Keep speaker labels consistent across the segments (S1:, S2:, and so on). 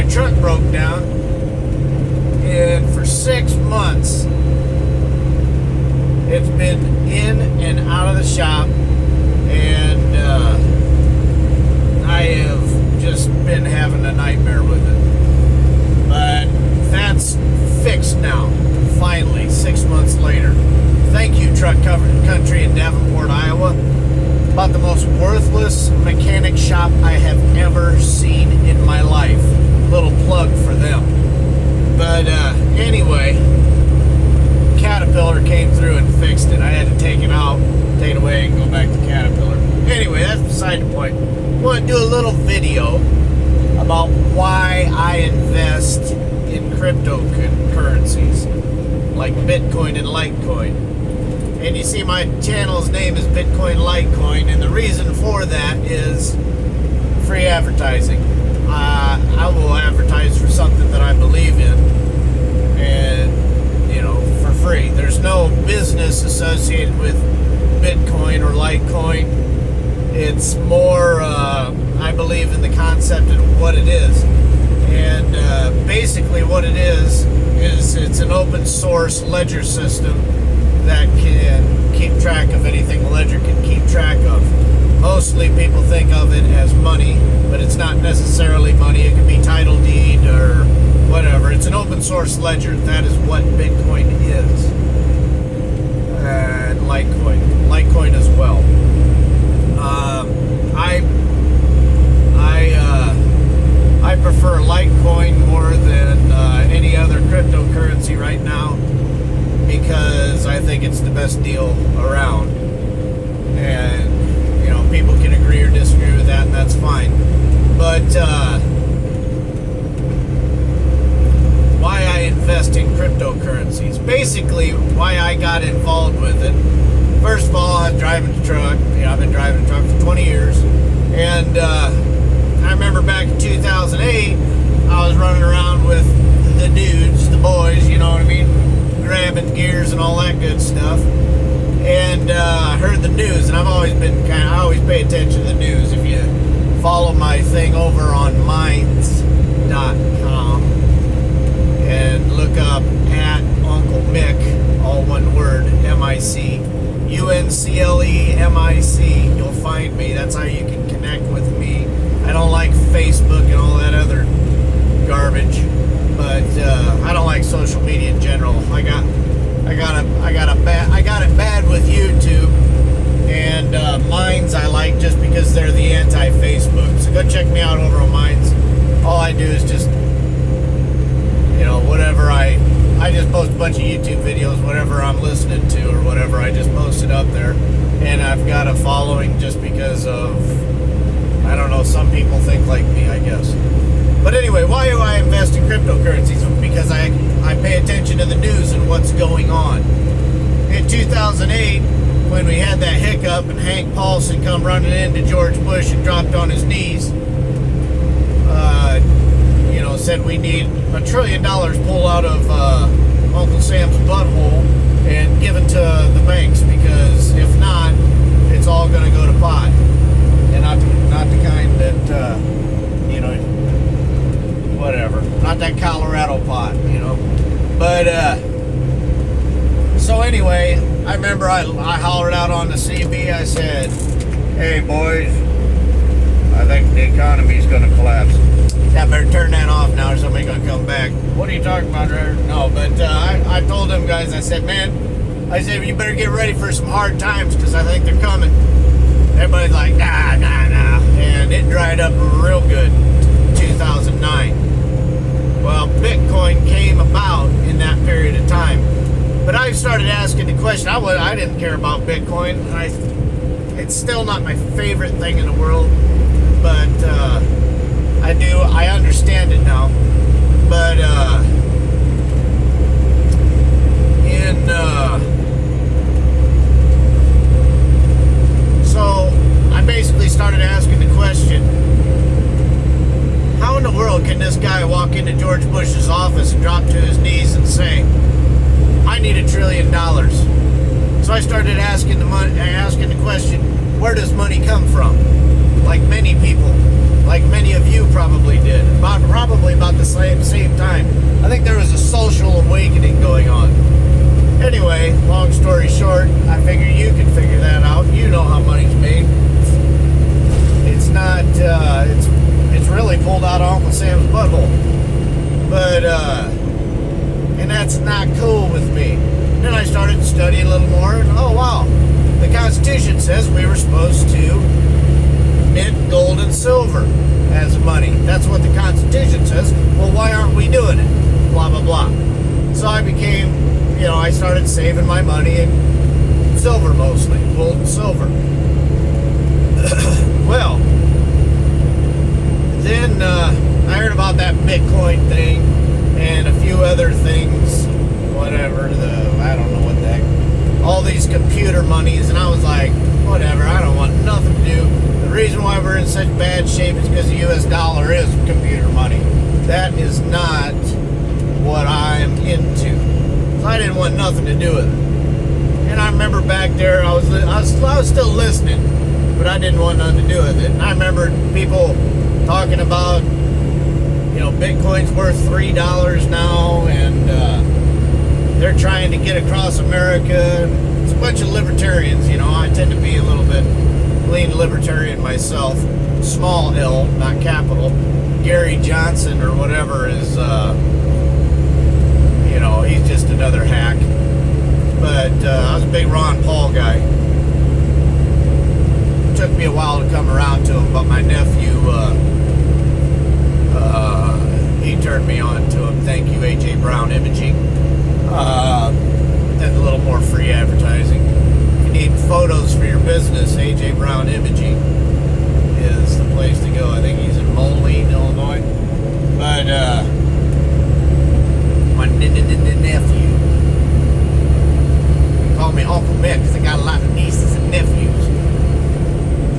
S1: truck broke down, and for 6 months it's been in and out of the shop, and I have just been having a nightmare with it. But that's fixed now, finally, 6 months later. Thank you, Truck Country in Davenport, Iowa. About the most worthless mechanic shop I have ever seen in my life. Little plug for them. But anyway, Caterpillar came through and fixed it. I had to take it out, take it away, and go back to Caterpillar. Anyway, that's beside the point. I want to do a little video about why I invest in cryptocurrencies like Bitcoin and Litecoin. And you see my channel's name is Bitcoin Litecoin, and the reason for that is free advertising. I will advertise for something that I believe in, and, you know, for free. There's no business associated with Bitcoin or Litecoin. It's more, I believe in the concept of what it is. And basically what it is it's an open source ledger system that can keep track of anything a ledger can keep track of. Mostly people think of it as money, but it's not necessarily money. It can be title deed or whatever. It's an open source ledger. That is what Bitcoin is. And Litecoin as well. I prefer Litecoin more than any other cryptocurrency right now, because I think it's the best deal around. And, you know, people can agree or disagree with that, and that's fine. But why I invest in cryptocurrencies. Basically, why I got involved with it. First of all, I was driving a truck. You know, I've been driving a truck for 20 years. And I remember back in 2008, I was running around with the dudes, the boys, you know what I mean? Grabbing gears and all that good stuff. And I heard the news, and I've always been I always pay attention to the news. If you follow my thing over on minds.com and look up at Uncle Mick, all one word, M-I-C, UNCLEMIC, you'll find me. That's how you can connect with me. I don't like Facebook and all that other garbage, but I don't like social media in general. I got it bad with YouTube, and Minds I like just because they're the anti-Facebook. So go check me out over on Minds. All I do is just, you know, whatever I just post a bunch of YouTube videos, whatever I'm listening to or whatever, I just post it up there. And I've got a following just because of, I don't know, some people think like me, I guess. But anyway, why do I invest in cryptocurrencies? Because I pay attention to the news and what's going on. In 2008, when we had that hiccup and Hank Paulson come running into George Bush and dropped on his knees, you know, said we need $1 trillion pulled out of Uncle Sam's butthole and given to the banks, because if not, it's all going to go to pot. And not the kind that, you know, whatever. Not that Colorado pot, you know. But, so anyway, I remember I hollered out on the CB. I said, hey, boys, I think the economy's going to collapse. I better turn that off now or somebody's going to come back. What are you talking about, Trevor? No, but I told them guys, I said, man, I said, you better get ready for some hard times, because I think they're coming. Everybody's like, nah. And it dried up real good in 2009. Well, Bitcoin came about in that period of time. But I started asking the question. I didn't care about Bitcoin. It's still not my favorite thing in the world. But I understand it now. But so I basically started asking the question, how in the world can this guy walk into George Bush's office and drop to his knees and say, I need $1 trillion? So I started asking the question, where does money come from? like many people, like many of you probably did, probably about the same time. I think there was a social awakening going on. Anyway, long story short, I figure you can figure that out. You know how money's made. It's not, it's really pulled out of Uncle Sam's butthole. But, and that's not cool with me. Then I started to study a little more, and oh wow, the Constitution says we were supposed to mint gold and silver as money. That's what the Constitution says. Well, why aren't we doing it? Blah, blah, blah. So I became, I started saving my money in silver mostly, gold and silver. Well, then I heard about that Bitcoin thing and a few other things, whatever, I don't know what the heck, all these computer monies, and I was like, whatever, I don't want nothing to do. The reason why we're in such bad shape is because the US dollar is computer money. That is not what I'm into. So I didn't want nothing to do with it. And I remember back there, I was still listening, but I didn't want nothing to do with it. And I remember people talking about, Bitcoin's worth $3 now, and they're trying to get across America. It's a bunch of libertarians, I tend to be a little bit lean libertarian myself. Small L, not capital. Gary Johnson or whatever is, he's just another hack. But I was a big Ron Paul guy. It took me a while to come around to him, but my nephew, he turned me on to him. Thank you, AJ Brown Imaging. And a little more free advertising. If you need photos for your business, AJ Brown Imaging is the place to go. I think he's in Moline, Illinois. But my nephew, call me Uncle Mick because I got a lot of nieces and nephews.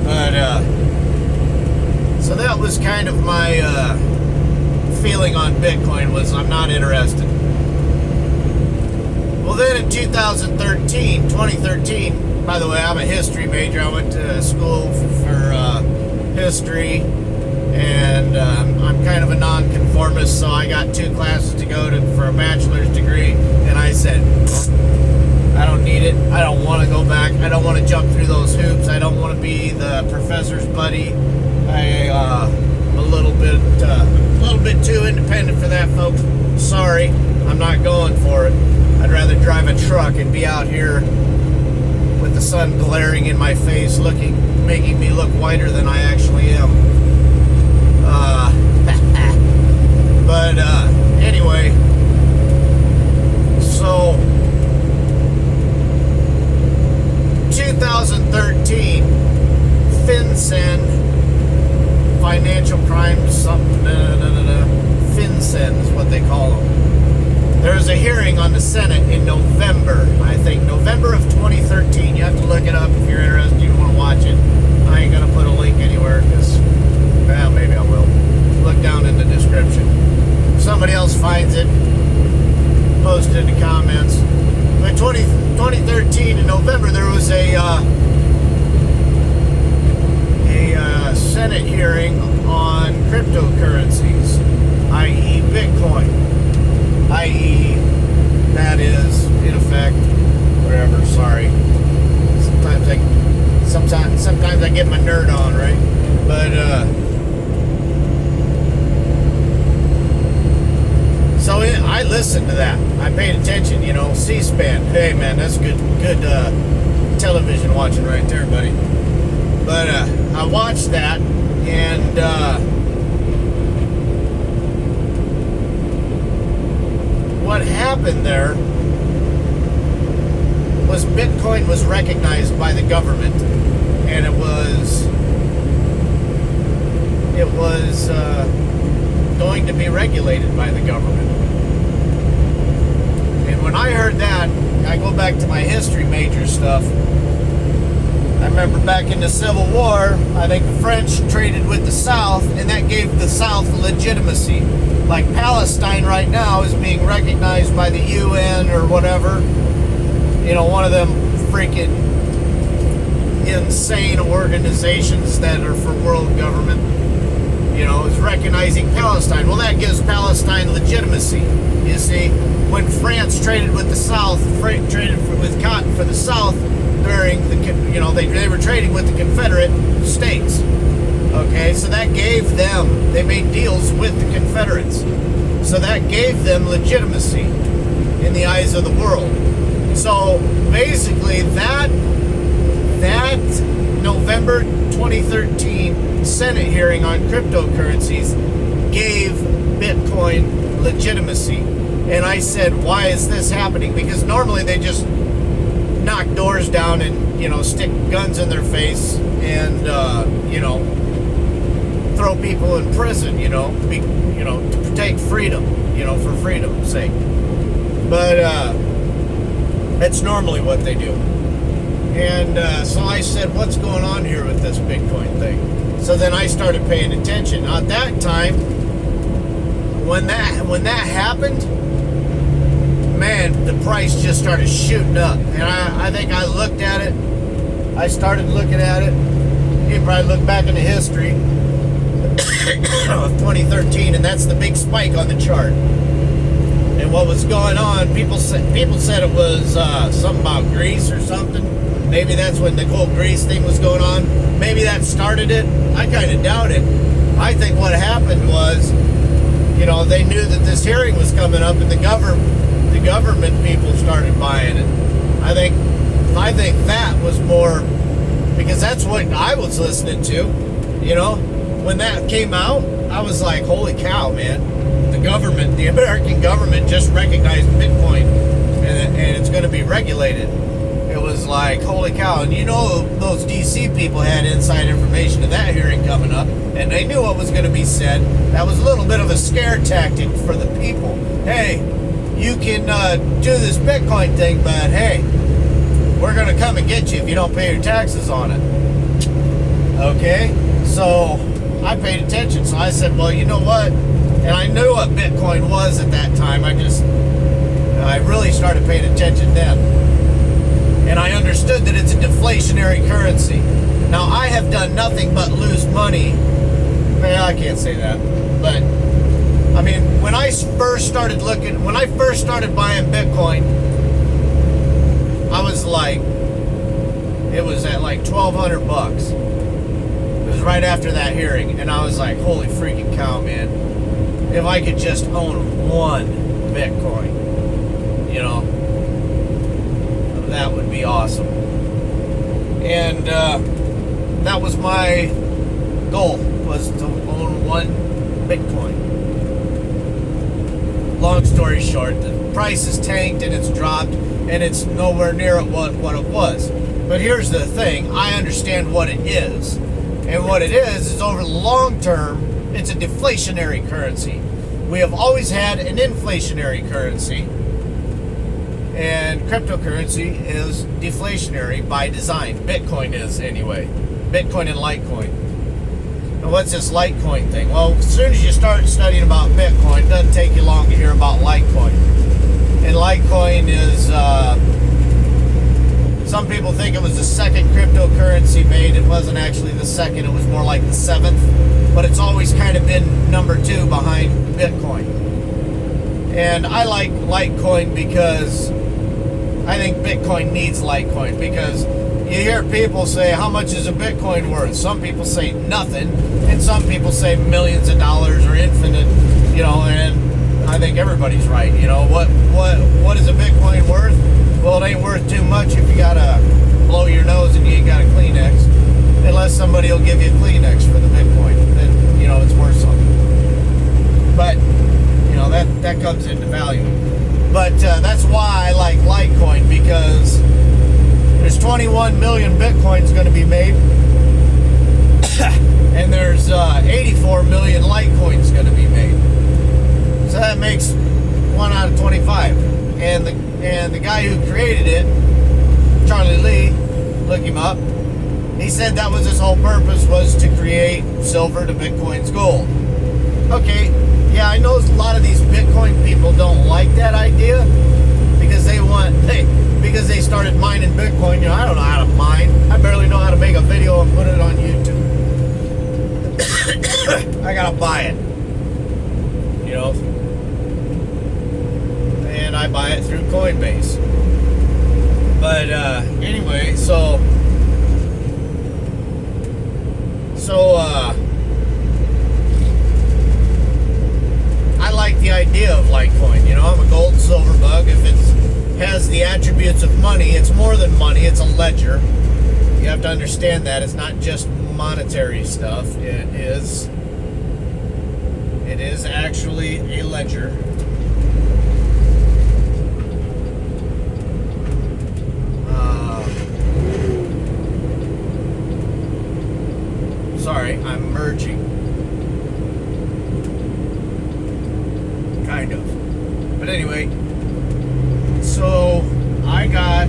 S1: But so that was kind of my feeling on Bitcoin, was I'm not interested. Well, then in 2013, by the way, I'm a history major. I went to school for history, and I'm kind of a nonconformist, so I got 2 classes to go to for a bachelor's degree, and I said, I don't need it. I don't want to go back. I don't want to jump through those hoops. I don't want to be the professor's buddy. I'm a little bit too independent for that, folks. Sorry, I'm not going for it. I'd rather drive a truck and be out here with the sun glaring in my face, making me look whiter than I actually am. But anyway, so 2013, FinCEN, financial crimes, something, FinCEN is what they call them. There was a hearing on the Senate in November, I think, November of 2013. You have to look it up if you're interested, you want to watch it. I ain't going to put a link anywhere because, well, maybe I will. Look down in the description. If somebody else finds it, post it in the comments. But 2013 in November, there was a Senate hearing on cryptocurrencies, i.e. Bitcoin, i.e. that is, in effect, whatever, sorry. Sometimes I get my nerd on, right? But, so I listened to that. I paid attention, C-SPAN. Hey, man, that's good television watching right there, buddy. But I watched that, and what happened there was Bitcoin was recognized by the government, and it was going to be regulated by the government. And when I heard that, I go back to my history major stuff. I remember back in the Civil War, I think the French traded with the South, and that gave the South legitimacy. Like Palestine right now is being recognized by the UN or whatever. One of them freaking insane organizations that are for world government, is recognizing Palestine. Well, that gives Palestine legitimacy. You see, when France traded with the South, traded with cotton for the South during the, they were trading with the Confederate States. Okay, so that gave them, they made deals with the Confederates. So that gave them legitimacy in the eyes of the world. So basically that November 2013 Senate hearing on cryptocurrencies gave Bitcoin legitimacy. And I said, why is this happening? Because normally they just knock doors down and, stick guns in their face and, throw people in prison, to protect freedom, for freedom's sake. But that's normally what they do. And so I said, what's going on here with this Bitcoin thing? So then I started paying attention. Now, at that time, when that happened, man, the price just started shooting up. And I think I looked at it. I started looking at it. You probably look back into history of 2013, and that's the big spike on the chart. And what was going on, people said it was something about Greece or something. Maybe that's when the whole Greece thing was going on. Maybe that started it. I kind of doubt it. I think what happened was, they knew that this hearing was coming up, and the government people started buying it. I think that was more, because that's what I was listening to. When that came out, I was like, holy cow, man. The American government just recognized Bitcoin, and it's going to be regulated. It was like, holy cow. And those DC people had inside information of that hearing coming up, and they knew what was going to be said. That was a little bit of a scare tactic for the people. Hey, you can do this Bitcoin thing, but hey, we're going to come and get you if you don't pay your taxes on it. Okay? So I paid attention. So I said, well, you know what? And I knew what Bitcoin was at that time. I really started paying attention then. And I understood that it's a deflationary currency. Now, I have done nothing but lose money. Well, I can't say that. But, I mean, when I first started buying Bitcoin, I was like, it was at like $1,200. It was right after that hearing. And I was like, holy freaking cow, man. If I could just own one Bitcoin, that would be awesome. And that was my goal, was to own one Bitcoin. Long story short, the price has tanked and it's dropped, and it's nowhere near what it was. But here's the thing, I understand what it is. And what it is over the long term, it's a deflationary currency. We have always had an inflationary currency. And cryptocurrency is deflationary by design. Bitcoin is, anyway. Bitcoin and Litecoin. And what's this Litecoin thing? Well, as soon as you start studying about Bitcoin, it doesn't take you long to hear about Litecoin. And Litecoin is, some people think it was the second cryptocurrency made. It wasn't actually the second, it was more like the seventh. But it's always kind of been number 2 behind Bitcoin. And I like Litecoin because I think Bitcoin needs Litecoin, because you hear people say, how much is a Bitcoin worth? Some people say nothing, and some people say millions of dollars or infinite, and I think everybody's right. What is a Bitcoin worth? Well, it ain't worth too much if you gotta blow your nose and you ain't got a Kleenex. Unless somebody will give you a Kleenex for the Bitcoin, then, it's worth something. But, that comes into value. But that's why I like Litecoin, because there's 21 million Bitcoins going to be made, and there's 84 million Litecoins going to be made. So that makes 1 out of 25. And the guy who created it, Charlie Lee, look him up, he said that was his whole purpose, was to create silver to Bitcoin's gold. Okay, yeah, I know a lot of these Bitcoin people don't like that idea, because because they started mining Bitcoin. I don't know how to mine. I barely know how to make a video and put it on YouTube. I gotta buy it, and I buy it through Coinbase. But anyway, so I like the idea of Litecoin. I'm a gold and silver bug. If it has the attributes of money, it's more than money. It's a ledger. You have to understand that it's not just monetary stuff. It is actually a ledger. Sorry, I'm merging. Kind of. But anyway, so I got,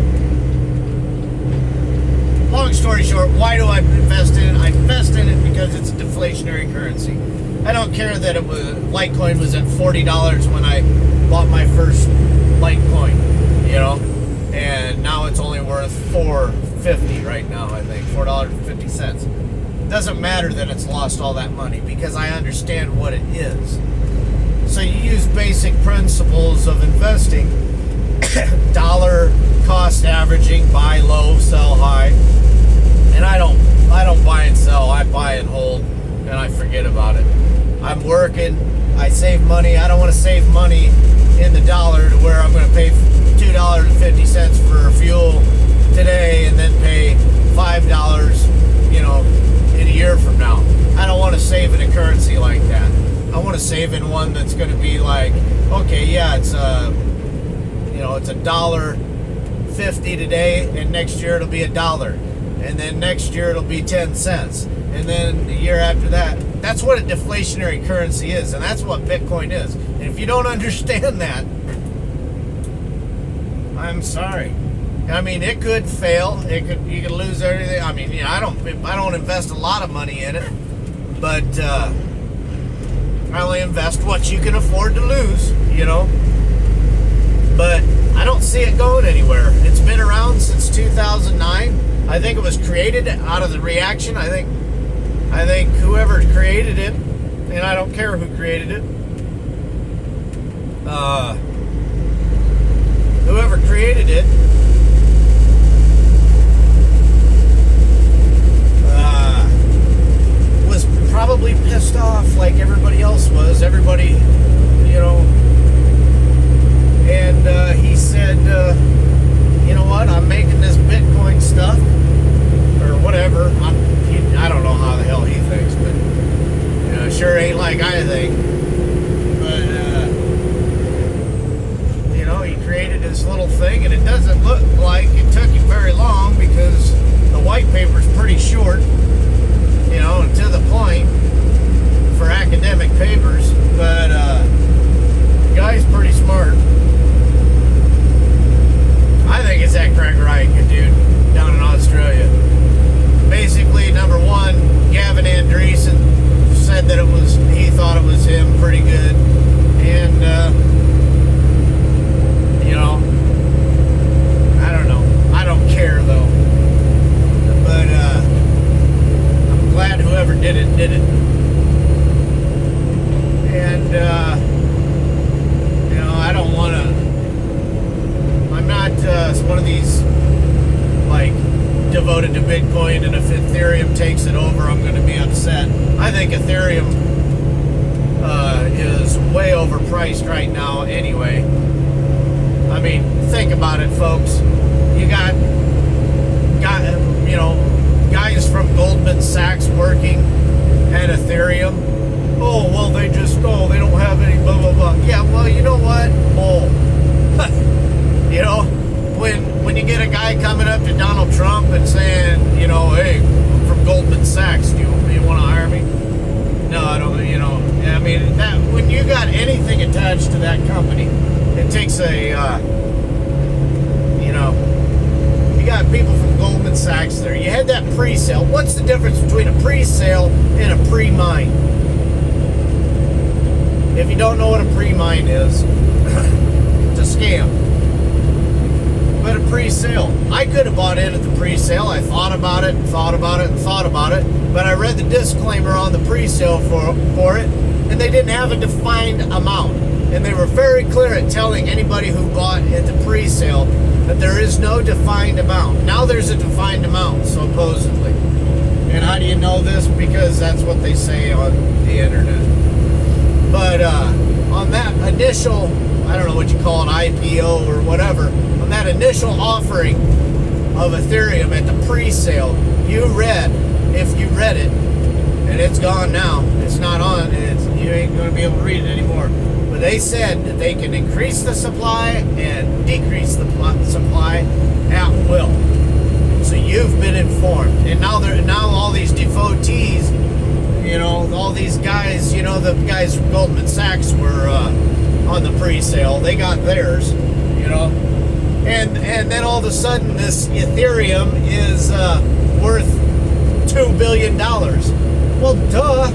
S1: long story short, why do I invest in it? I invest in it because it's a deflationary currency. I don't care that Litecoin was at $40 when I bought my first Litecoin, and now it's only worth $4.50 right now, I think, $4.50. Doesn't matter that it's lost all that money because I understand what it is. So you use basic principles of investing, dollar cost averaging, buy low, sell high. And I don't buy and sell. I buy and hold, and I forget about it. I'm working. I save money. I don't want to save money in the dollar to where I'm going to pay $2.50 for fuel today and then pay $5, in a year from now. I don't want to save in a currency like that. I want to save in one that's going to be like, okay, yeah, it's $1.50 today, and next year it'll be $1, and then next year it'll be 10 cents, and then the year after that. That's what a deflationary currency is, and that's what Bitcoin is. And if you don't understand that, I'm sorry. I mean, it could fail. You could lose everything. I mean, I don't invest a lot of money in it, but I only invest what you can afford to lose, But I don't see it going anywhere. It's been around since 2009. I think it was created out of the reaction. I think whoever created it, and I don't care who created it, whoever created it was probably pissed off like everybody else was. Everybody, and he said, you know what, I'm making this Bitcoin stuff, or whatever. I don't know how the hell he thinks, but sure ain't like I think. But he created this little thing, and it doesn't look like it took him very long because the white paper's pretty short, and to the point for academic papers. But the guy's pretty smart. I think it's that Craig Wright dude down in Australia. Basically, number one, Gavin Andreessen said that he thought it was him pretty good. And, I don't know. I don't care, though. But, I'm glad whoever did it, did it. And, I don't want to, I'm not one of these, devoted to Bitcoin, and if Ethereum takes it over, I'm going to be upset. I think Ethereum is way overpriced right now anyway. I mean, think about it, folks. You got guys from Goldman Sachs working at Ethereum. Oh, well, they don't have any blah, blah, blah. Yeah, well, you know what? Bull. When you get a guy coming up to Donald Trump and saying, hey, I'm from Goldman Sachs, do you want to hire me? No, I don't, I mean, that when you got anything attached to that company, it takes you got people from Goldman Sachs there. You had that pre-sale. What's the difference between a pre-sale and a pre-mine? If you don't know what a pre-mine is, it's a scam. pre-sale. I could have bought in at the pre-sale. I thought about it, but I read the disclaimer on the pre-sale for it, and they didn't have a defined amount. And they were very clear at telling anybody who bought at the pre-sale that there is no defined amount. Now there's a defined amount, supposedly. And how do you know this? Because that's what they say on the internet. But on that initial, I don't know what you call it, IPO or whatever, on that initial offering of Ethereum at the pre-sale, if you read it, and it's gone now, it's not on, you ain't going to be able to read it anymore. But they said that they can increase the supply and decrease the supply at will. So you've been informed. And now all these devotees, all these guys, the guys from Goldman Sachs were on the pre-sale. They got theirs, And then all of a sudden this Ethereum is worth $2 billion. Well, duh.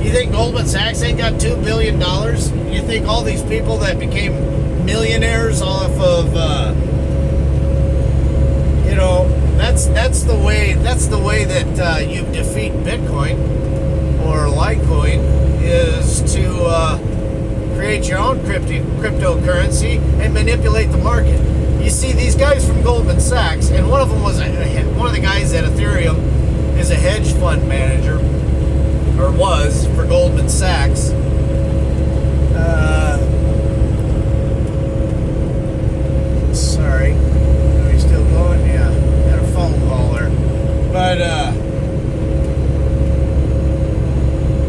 S1: You think Goldman Sachs ain't got $2 billion? You think all these people that became millionaires off of, that's the way that you defeat Bitcoin or Litecoin is to create your own cryptocurrency and manipulate the market. You see, these guys from Goldman Sachs, and one of the guys at Ethereum is a hedge fund manager, or was, for Goldman Sachs. Sorry. Are we still going? Yeah. Got a phone call there. But,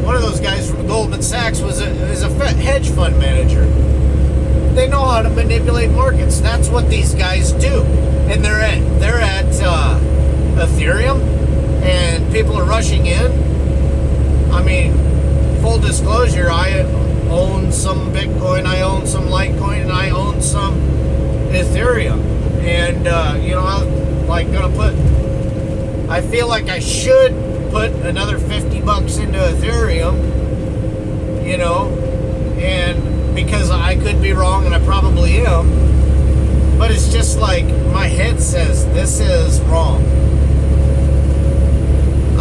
S1: one of those guys from Goldman Sachs is a hedge fund manager. They know how to manipulate markets. That's what these guys do. And they're at Ethereum, and people are rushing in. I mean, full disclosure, I own some Bitcoin, I own some Litecoin, and I own some Ethereum. And, I feel like I should put another $50 into Ethereum, and because I could be wrong, and I probably am, but it's just like my head says this is wrong.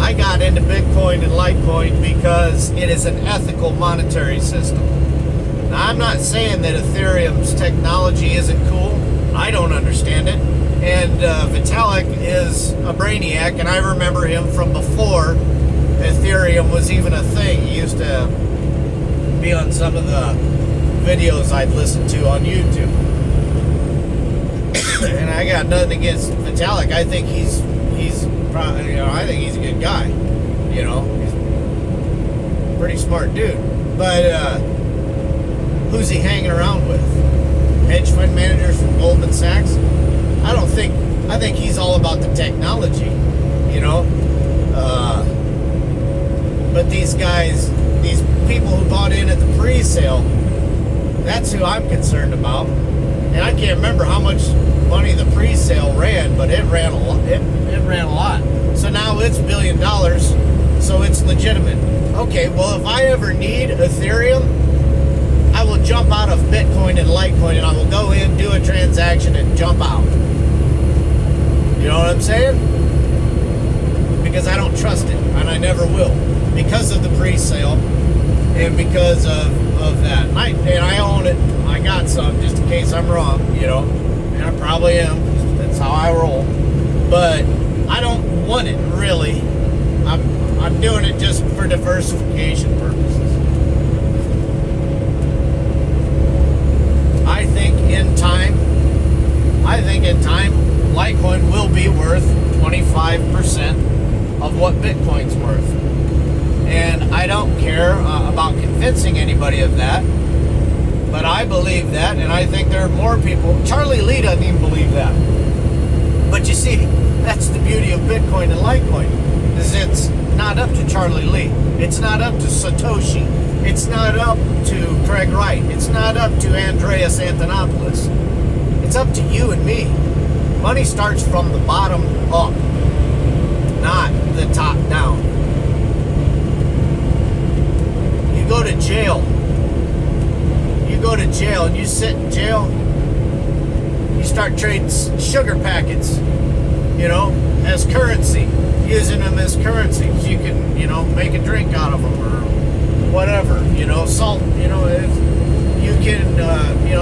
S1: I got into Bitcoin and Litecoin because it is an ethical monetary system. Now, I'm not saying that Ethereum's technology isn't cool. I don't understand it. And Vitalik is a brainiac, and I remember him from before Ethereum was even a thing. He used to be on some of the videos I'd listened to on YouTube. And I got nothing against Vitalik. I think he's probably, I think he's a good guy. He's a pretty smart dude. But who's he hanging around with? Hedge fund managers from Goldman Sachs? I think he's all about the technology, but these guys, these people who bought in at the pre-sale, that's who I'm concerned about. And I can't remember how much money the pre-sale ran, but it ran a lot. It ran a lot. So now it's $1 billion, so it's legitimate. Okay, well, if I ever need Ethereum, I will jump out of Bitcoin and Litecoin, and I will go in, do a transaction, and jump out. You know what I'm saying? Because I don't trust it, and I never will, because of the pre-sale, and because of that. And I own it. I got some, just in case I'm wrong, and I probably am. That's how I roll. But I don't want it, really. I'm doing it just for diversification purposes. I think in time, Litecoin will be worth 25% of what Bitcoin's worth. And I don't care about convincing anybody of that, but I believe that, and I think there are more people. Charlie Lee doesn't even believe that. But you see, that's the beauty of Bitcoin and Litecoin, is it's not up to Charlie Lee. It's not up to Satoshi. It's not up to Craig Wright. It's not up to Andreas Antonopoulos. It's up to you and me. Money starts from the bottom up, not the top down. You go to jail. And you sit in jail. You start trading sugar packets, as currency, using them as currencies. You can, make a drink out of them or whatever, salt, if you can,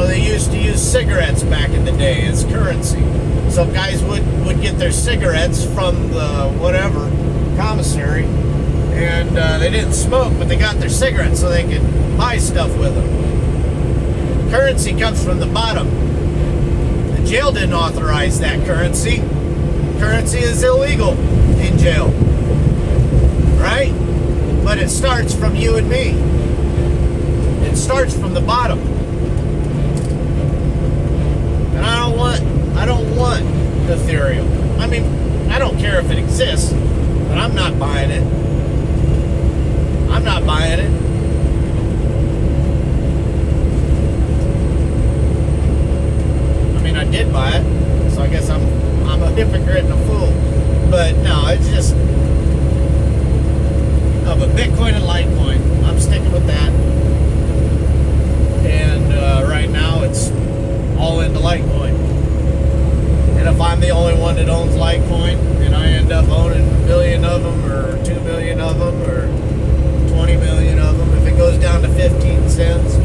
S1: they used to use cigarettes back in the day as currency. So guys would get their cigarettes from the whatever commissary, and they didn't smoke, but they got their cigarettes so they could buy stuff with them. Currency comes from the bottom. The jail didn't authorize that currency. Currency is illegal in jail, right? But it starts from you and me. It starts from the bottom. And I don't want ethereum. I mean, I don't care if it exists, but I'm not buying it. I'm not buying it. I mean, I did buy it, so I guess I'm a hypocrite and a fool. But no, it's just but Bitcoin and Litecoin. I'm sticking with that. And right now it's all into Litecoin. And if I'm the only one that owns Litecoin and I end up owning a million of them or 2 million of them or 20 million of them, if it goes down to 15 cents